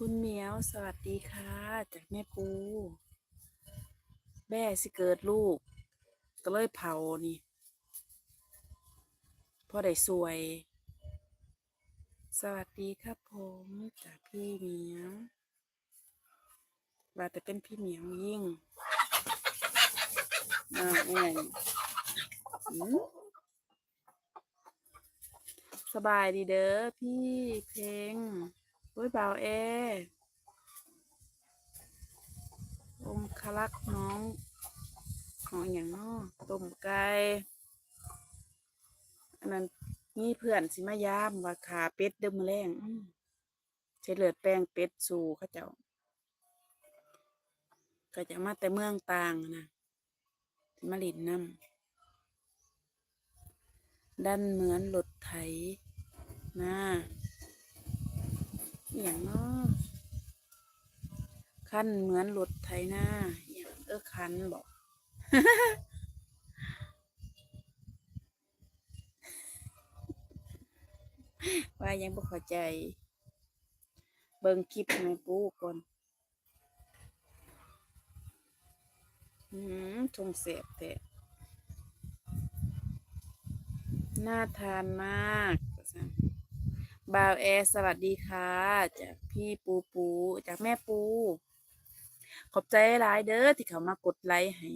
คุณเหมียวสวัสดีค่ะจากแม่ปูแม่สิเกิดลูกก็เลยเผานี่พ่อได้สวยสวัสดีครับผมจากพี่เหมียวว่าแต่เป็นพี่เหมียวยิ่งไงอืมสบายดีเด้อพี่เพลงโอ้ยบ่าวองคลักษ์น้องของอย่างน้อต้มไก่อันนั้นนี่เพื่อนสิมายามว่าขาเป็ดเดิมอแรงใช้เลือดแป้งเป็ดสู่เขาเจ้าก็จะมาแต่เมืองต่างนะสิมาลินน้ำดันเหมือนรถไถนะอย่างน้อคันเหมือนรถไถนาอย่างคันบอกว่ายังบ่เข้าใจเบิ่งคลิปในปูก่อนทงเสียบแต่น่าทานมากบ่าวสวัสดีค่ะจากพี่ปูจากแม่ปูขอบใจหลายเด้อที่เขามากดไลค์ให้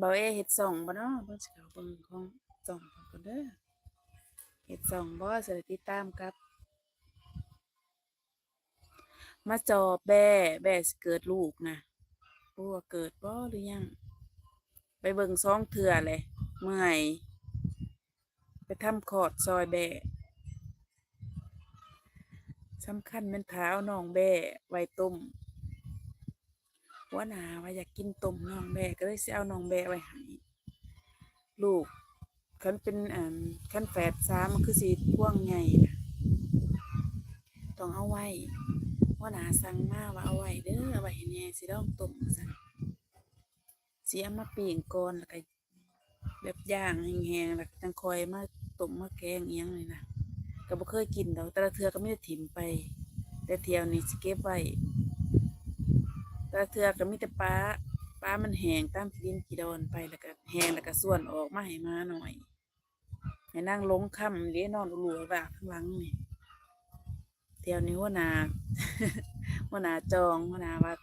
บ่าวเฮ็ดส่องบ่เนาะเบิ่งสิเขาเบิ่งของส่องก่อนเด้อเฮ็ดส่องบ่สิได้ติดตามกับมาจอแบ่สิเกิดลูกนะปูว่าเกิดบ่หรือยังไปเบิ่งซองเถื่อเลยเมื่อยไปทำคลอดซอยแบ่สำคัญเป็นเท้าน้องแบ่ไว้ต้มว่าหนาว่าอยากกินต้มน้องแบ่ก็เลยสิเอาน้องแบ่ไว้ให้ลูกคันเป็นคันแฝด3มันคือสิพ่วงใหญ่นะต้องเอาไว้ว่าหนาสั่งมาว่าเอาไว้เด้อเอาไว้ให้แน่สิลองต้มซั่นสิเอามาปิ้งก่อนแล้วก็แบบย่างแห้งๆแล้วก็จังค่อยมาต้มมาแกงอีหยังนี่นะก็บ่เคยกินดอกแต่ละเทื่อก็มีแต่ถิ่มไปแต่เที่ยวนี้สิเก็บไว้แต่ละเทื่อก็มีแต่ปลามันแห้งตามดินขี้ดอนไปแล้วก็แห้งแล้วก็ส่วนออกมาให้มาหน่อยให้นั่งลงค่ำเด้นอนหลัวๆว่าข้างหลังนี่เที่ยวนี้หัวหน้าหัวหน้าจองหัวหน้าว่า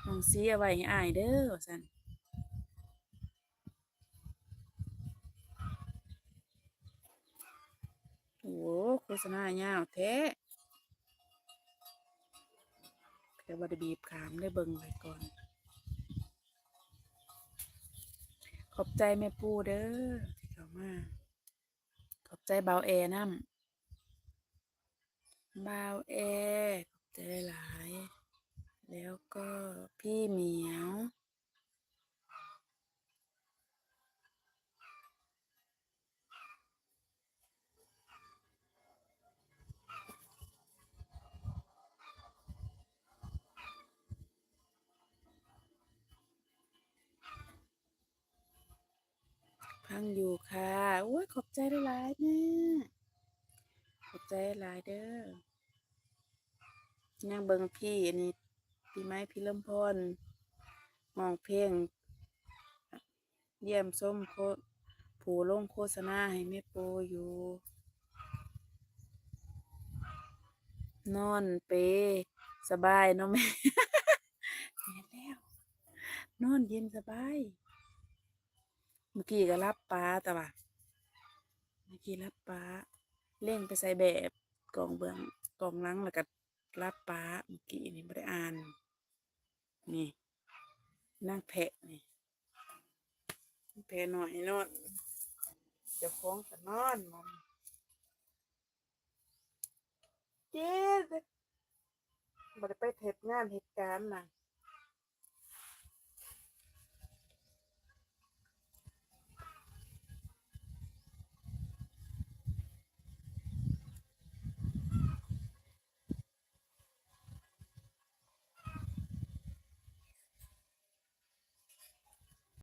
น้องซีเอาไว้ให้อ้ายเด้อว่าซั่นโอ้โฆษณายาวแท้แต่บ่ได้บีบขามได้เบิ่งไว้ก่อนขอบใจแม่ปู่เด้อที่เข้ามาขอบใจบ่าวนำบ่าวขอบใจหลายแล้วก็พี่เหมียวพังอยู่ค่ะโอ้ยขอบใจหลายๆแม่ขอบใจหลายเด้อย่างเบิ่งพี่อันนี้พี่ไม้พี่ลำพรห้องเพลงเยี่ยมส้มผู้ลงโฆษณาให้แม่โปอยู่นอนเปสบายเนาะแม่แม่แล้วนอนเย็นสบายเมื่อกี้ก็รับปลาแต่ว่าเมื่อกี้รับปลาเล่งไปใส่แบบกองเบื้องกองหลังแล้วก็รับปลาเมื่อกี้นี่ไม่ได้อ่านนี่นั่งแพะนี่แพะหน่อยนอนเจะฟ้าของก็นอนมันเจ๊บ่ได้ไปเฮ็ดงานเหตุการณ์น่ะ